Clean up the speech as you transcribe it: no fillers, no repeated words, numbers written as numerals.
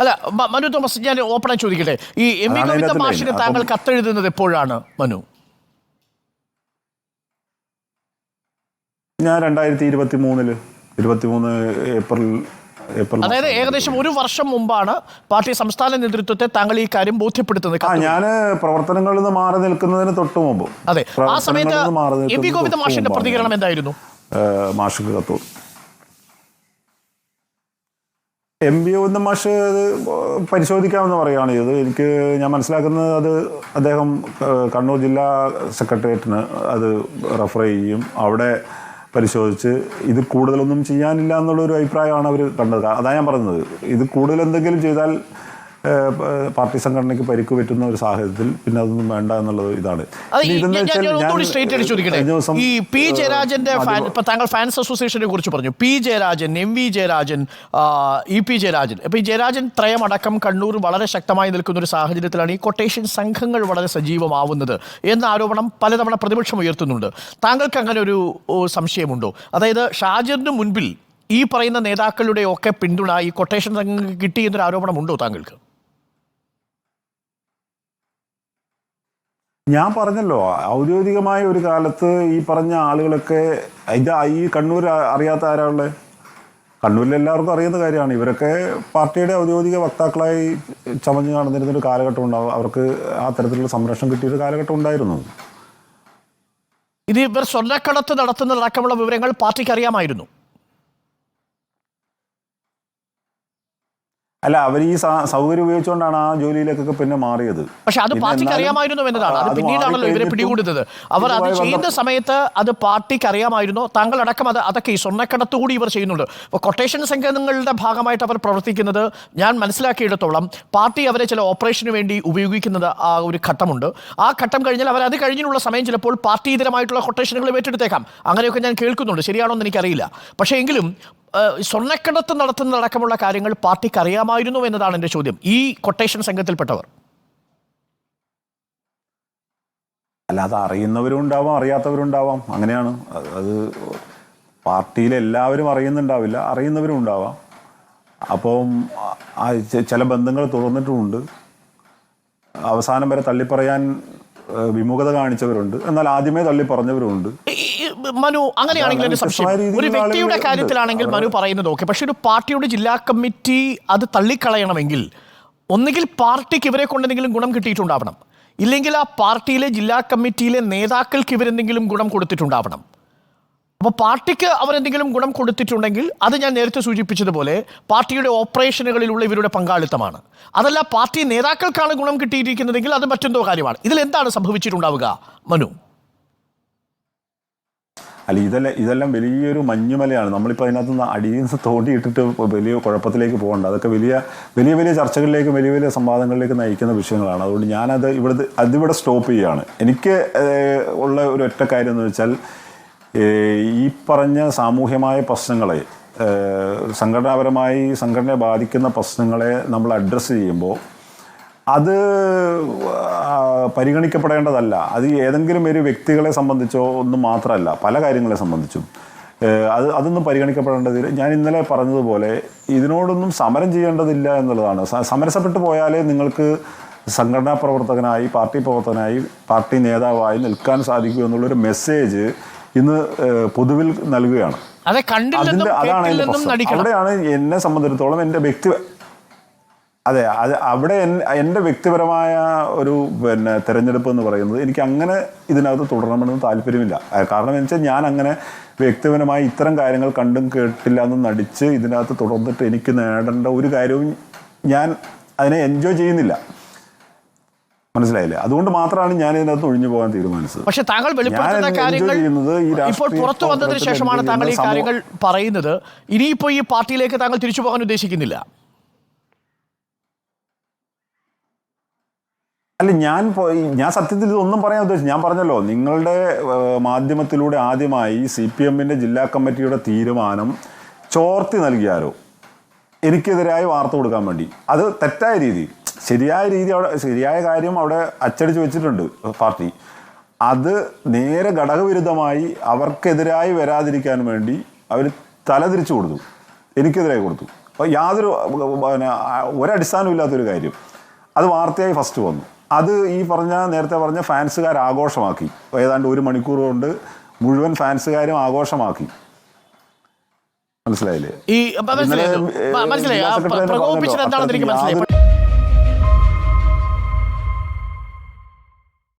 അല്ല മനു തോമസ്, ഞാൻ ഓപ്പണായി ചോദിക്കട്ടെ, ഈ എം വി ഗോവിന്ദ മാഷിന് താങ്കൾ കത്തെഴുതുന്നത് എപ്പോഴാണ് മനു? ഞാൻ 2023 ഏപ്രിൽ, അതായത് ഏകദേശം ഒരു വർഷം മുമ്പാണ് പാർട്ടി സംസ്ഥാന നേതൃത്വത്തെ താങ്കൾ ഈ കാര്യം ബോധ്യപ്പെടുത്തുന്നത്. ഞാൻ പ്രവർത്തനങ്ങളിൽ നിന്ന് മാറി നിൽക്കുന്നതിന് തൊട്ട് മുമ്പ്. അതെ, ആ സമയത്ത് എം വി ഗോവിന്ദ മാഷിന്റെ പ്രതികരണം എന്തായിരുന്നു? മാഷിക്ക് കത്തു. എം വി ഗോവിന്ദ മാഷ് പരിശോധിക്കാമെന്ന് പറയുകയാണ് ചെയ്തത്. ഞാൻ മനസ്സിലാക്കുന്നത് അത് അദ്ദേഹം കണ്ണൂർ ജില്ലാ സെക്രട്ടേറിയറ്റിന് അത് റെഫർ ചെയ്യും. അവിടെ പരിശോധിച്ച് ഇത് കൂടുതലൊന്നും ചെയ്യാനില്ല എന്നുള്ളൊരു അഭിപ്രായമാണ് അവർ കണ്ടത്. അതാണ് ഞാൻ പറയുന്നത്, ഇത് കൂടുതൽ എന്തെങ്കിലും ചെയ്താൽ പാർട്ടി സംഘടനയ്ക്ക് പരിക്ക് പറ്റുന്ന ഒരു സാഹചര്യത്തിൽ പിന്നെ അതൊന്നും വേണ്ട എന്നുള്ളത് ഇതാണ്. ഈ പി ജയരാജന്റെ താങ്കൾ ഫാൻസ് അസോസിയേഷനെ കുറിച്ച് പറഞ്ഞു. P Jayarajan, M V Jayarajan, E P Jayarajan. ഇപ്പൊ ഈ ജയരാജൻ ത്രയമടക്കം കണ്ണൂർ വളരെ ശക്തമായി നിൽക്കുന്ന ഒരു സാഹചര്യത്തിലാണ് ഈ കൊട്ടേഷൻ സംഘങ്ങൾ വളരെ സജീവമാവുന്നത് എന്ന ആരോപണം പലതവണ പ്രതിപക്ഷം ഉയർത്തുന്നുണ്ട്. താങ്കൾക്ക് അങ്ങനെ ഒരു സംശയമുണ്ടോ? അതായത് ഷാജിറിന് മുൻപിൽ ഈ പറയുന്ന നേതാക്കളുടെ ഒക്കെ പിന്തുണ ഈ കൊട്ടേഷൻ സംഘങ്ങൾക്ക് കിട്ടി എന്നൊരു ആരോപണമുണ്ടോ താങ്കൾക്ക്? ഞാൻ പറഞ്ഞല്ലോ, ഔദ്യോഗികമായ ഒരു കാലത്ത് ഈ പറഞ്ഞ ആളുകളൊക്കെ ഈ കണ്ണൂർ അറിയാത്ത ആരാളുടെ? കണ്ണൂരിൽ എല്ലാവർക്കും അറിയുന്ന കാര്യമാണ്. ഇവരൊക്കെ പാർട്ടിയുടെ ഔദ്യോഗിക വക്താക്കളായി ചമഞ്ഞ് നടന്നിരുന്നൊരു കാലഘട്ടം ഉണ്ടാവും. അവർക്ക് ആ തരത്തിലുള്ള സംരക്ഷണം കിട്ടിയൊരു കാലഘട്ടം ഉണ്ടായിരുന്നു. ഇത് ഇവർ സ്വർണ്ണക്കടത്ത് നടത്തുന്നതടക്കമുള്ള വിവരങ്ങൾ പാർട്ടിക്ക് അറിയാമായിരുന്നു. അല്ല, അവർ ഈ സൗകര്യം ഉപയോഗിച്ചുകൊണ്ടാണ് ആ ജോലിയിലേക്കൊക്കെ പിന്നെ മാറിയത്. പക്ഷെ അത് പാർട്ടിക്ക് അറിയാമായിരുന്നു എന്നതാണ്. അത് പിന്നീടാണല്ലോ ഇവരെ പിടികൂടുന്നത്. അവർ അത് ചെയ്യുന്ന സമയത്ത് അത് പാർട്ടിക്ക് അറിയാമായിരുന്നു. താങ്കളടക്കം അതൊക്കെ ഈ സ്വർണ്ണക്കടത്ത് കൂടി ഇവർ ചെയ്യുന്നുണ്ട്. അപ്പോൾ കൊട്ടേഷൻ സംഘങ്ങളുടെ ഭാഗമായിട്ട് അവർ പ്രവർത്തിക്കുന്നത് ഞാൻ മനസ്സിലാക്കിയിടത്തോളം പാർട്ടി അവരെ ചില ഓപ്പറേഷന് വേണ്ടി ഉപയോഗിക്കുന്നത് ആ ഒരു ഘട്ടമുണ്ട്. ആ ഘട്ടം കഴിഞ്ഞാൽ അവർ അത് കഴിഞ്ഞിട്ടുള്ള സമയം ചിലപ്പോൾ പാർട്ടിയിതരമായിട്ടുള്ള കൊട്ടേഷനുകൾ ഏറ്റെടുത്തേക്കാം. അങ്ങനെയൊക്കെ ഞാൻ കേൾക്കുന്നുണ്ട്. ശരിയാണോ എന്ന് എനിക്കറിയില്ല. പക്ഷേ എങ്കിലും സ്വർണ്ണക്കടത്ത് നടത്തുന്നതടക്കമുള്ള കാര്യങ്ങൾ പാർട്ടിക്ക് അറിയാമായിരുന്നു എന്നതാണ് എൻ്റെ ചോദ്യം. ഈ കൊട്ടേഷൻ സംഘത്തിൽപ്പെട്ടവർ അല്ലാതെ അറിയുന്നവരും ഉണ്ടാവാം, അറിയാത്തവരും ഉണ്ടാവാം. അങ്ങനെയാണ് അത്. പാർട്ടിയിലെ എല്ലാവരും അറിയുന്നുണ്ടാവില്ല, അറിയുന്നവരും ഉണ്ടാവാം. അപ്പം ചില ബന്ധങ്ങൾ തുറന്നിട്ടുമുണ്ട്. അവസാനം വരെ തള്ളിപ്പറയാൻ വിമുഖത കാണിച്ചവരുണ്ട്, എന്നാൽ ആദ്യമേ തള്ളി പറഞ്ഞവരുണ്ട്. മനു, അങ്ങനെയാണെങ്കിൽ എൻ്റെ സംശയം, ഒരു വ്യക്തിയുടെ കാര്യത്തിലാണെങ്കിൽ മനു പറയുന്നത് ഓക്കെ, പക്ഷെ ഒരു പാർട്ടിയുടെ ജില്ലാ കമ്മിറ്റി അത് തള്ളിക്കളയണമെങ്കിൽ ഒന്നുകിൽ പാർട്ടിക്ക് ഇവരെ കൊണ്ടെന്തെങ്കിലും ഗുണം കിട്ടിയിട്ടുണ്ടാവണം, ഇല്ലെങ്കിൽ ആ പാർട്ടിയിലെ ജില്ലാ കമ്മിറ്റിയിലെ നേതാക്കൾക്ക് ഇവരെന്തെങ്കിലും ഗുണം കൊടുത്തിട്ടുണ്ടാവണം. അപ്പോൾ പാർട്ടിക്ക് അവരെന്തെങ്കിലും ഗുണം കൊടുത്തിട്ടുണ്ടെങ്കിൽ അത് ഞാൻ നേരത്തെ സൂചിപ്പിച്ചതുപോലെ പാർട്ടിയുടെ ഓപ്പറേഷനുകളിലുള്ള ഇവരുടെ പങ്കാളിത്തമാണ്. അതല്ല പാർട്ടി നേതാക്കൾക്കാണ് ഗുണം കിട്ടിയിരിക്കുന്നതെങ്കിൽ അത് മറ്റെന്തോ കാര്യമാണ്. ഇതിലെന്താണ് സംഭവിച്ചിട്ടുണ്ടാവുക മനു? അല്ല, ഇതെല്ലാം വലിയൊരു മഞ്ഞുമലയാണ്. നമ്മളിപ്പോൾ അതിനകത്ത് അടിയിൽ നിന്ന് തോണ്ടിയിട്ടിട്ട് വലിയ കുഴപ്പത്തിലേക്ക് പോകണ്ട. അതൊക്കെ വലിയ ചർച്ചകളിലേക്ക്, വലിയ സംവാദങ്ങളിലേക്ക് നയിക്കുന്ന വിഷയങ്ങളാണ്. അതുകൊണ്ട് ഞാനത് അതിവിടെ സ്റ്റോപ്പ് ചെയ്യുകയാണ്. എനിക്ക് ഉള്ള ഒരു ഒറ്റ കാര്യം എന്ന് വെച്ചാൽ, ഈ പറഞ്ഞ സാമൂഹ്യമായ പ്രശ്നങ്ങളെ, സംഘടനാപരമായി സംഘടനയെ ബാധിക്കുന്ന പ്രശ്നങ്ങളെ നമ്മൾ അഡ്രസ്സ് ചെയ്യുമ്പോൾ അത് പരിഗണിക്കപ്പെടേണ്ടതല്ല. അത് ഏതെങ്കിലും ഒരു വ്യക്തികളെ സംബന്ധിച്ചോ ഒന്നും മാത്രമല്ല, പല കാര്യങ്ങളെ സംബന്ധിച്ചും അതൊന്നും പരിഗണിക്കപ്പെടേണ്ടതില്ല. ഞാൻ ഇന്നലെ പറഞ്ഞതുപോലെ ഇതിനോടൊന്നും സമരം ചെയ്യേണ്ടതില്ല എന്നുള്ളതാണ്. സമരസപ്പെട്ടു പോയാലേ നിങ്ങൾക്ക് സംഘടനാ പ്രവർത്തകനായി, പാർട്ടി പ്രവർത്തകനായി, പാർട്ടി നേതാവായി നിൽക്കാൻ സാധിക്കൂ എന്നുള്ളൊരു മെസ്സേജ് ഇന്ന് പൊതുവിൽ നൽകുകയാണ്. അതാണ് എൻ്റെ പ്രശ്നം. അവിടെയാണ് എന്നെ സംബന്ധിച്ചിടത്തോളം എൻ്റെ അവിടെ എൻ്റെ വ്യക്തിപരമായ ഒരു തെരഞ്ഞെടുപ്പ് എന്ന് പറയുന്നത്, എനിക്ക് അങ്ങനെ ഇതിനകത്ത് തുടരണമെന്ന് താല്പര്യമില്ല. കാരണം എന്ന് വെച്ചാൽ ഞാൻ അങ്ങനെ വ്യക്തിപരമായി ഇത്തരം കാര്യങ്ങൾ കണ്ടും കേട്ടില്ല എന്ന് നടിച്ച് ഇതിനകത്ത് തുടർന്നിട്ട് എനിക്ക് നേടേണ്ട ഒരു കാര്യവും ഞാൻ അതിനെ എൻജോയ് ചെയ്യുന്നില്ല. മനസ്സിലായില്ലേ? അതുകൊണ്ട് മാത്രമാണ് ഞാൻ ഇതിനകത്ത് ഒഴിഞ്ഞു പോകാൻ തീരുമാനിച്ചത്. പക്ഷെ താങ്കൾ വെളിപ്പെടുത്തുന്ന കാര്യങ്ങൾ ഇപ്പോൾ പുറത്തു വന്നതിന് ശേഷമാണ് താങ്കൾ ഈ കാര്യങ്ങൾ പറയുന്നത്. ഇനിയിപ്പോൾ ഈ പാർട്ടിയിലേക്ക് താങ്കൾ തിരിച്ചു പോകാൻ ഉദ്ദേശിക്കുന്നില്ല? അല്ല, ഞാൻ സത്യത്തിൽ ഇതൊന്നും പറയാൻ ഉദ്ദേശിച്ചു. ഞാൻ പറഞ്ഞല്ലോ, നിങ്ങളുടെ മാധ്യമത്തിലൂടെ ആദ്യമായി CPM-ന്റെ ജില്ലാ കമ്മിറ്റിയുടെ തീരുമാനം ചോർത്തി നൽകിയാലോ എനിക്കെതിരായി വാർത്ത കൊടുക്കാൻ വേണ്ടി. അത് തെറ്റായ രീതി. ശരിയായ കാര്യം അവിടെ അച്ചടിച്ച് വെച്ചിട്ടുണ്ട് പാർട്ടി. അത് നേരെ ഘടകവിരുദ്ധമായി അവർക്കെതിരായി വരാതിരിക്കാൻ വേണ്ടി അവർ തലതിരിച്ചു കൊടുത്തു, എനിക്കെതിരായി കൊടുത്തു. യാതൊരു പിന്നെ ഒരടിസ്ഥാനവും ഇല്ലാത്തൊരു കാര്യം. അത് വാർത്തയായി ഫസ്റ്റ് വന്നു. അത് ഈ നേരത്തെ പറഞ്ഞ ഫാൻസുകാർ ആഘോഷമാക്കി. ഏതാണ്ട് 1 മണിക്കൂർ കൊണ്ട് മുഴുവൻ ഫാൻസുകാരും ആഘോഷമാക്കി. മനസ്സിലായില്ലേ? ഈ മനസ്സിലായി പ്രകോപിപ്പിച്ചത് എന്താണെന്ന് എനിക്ക് മനസ്സിലായി.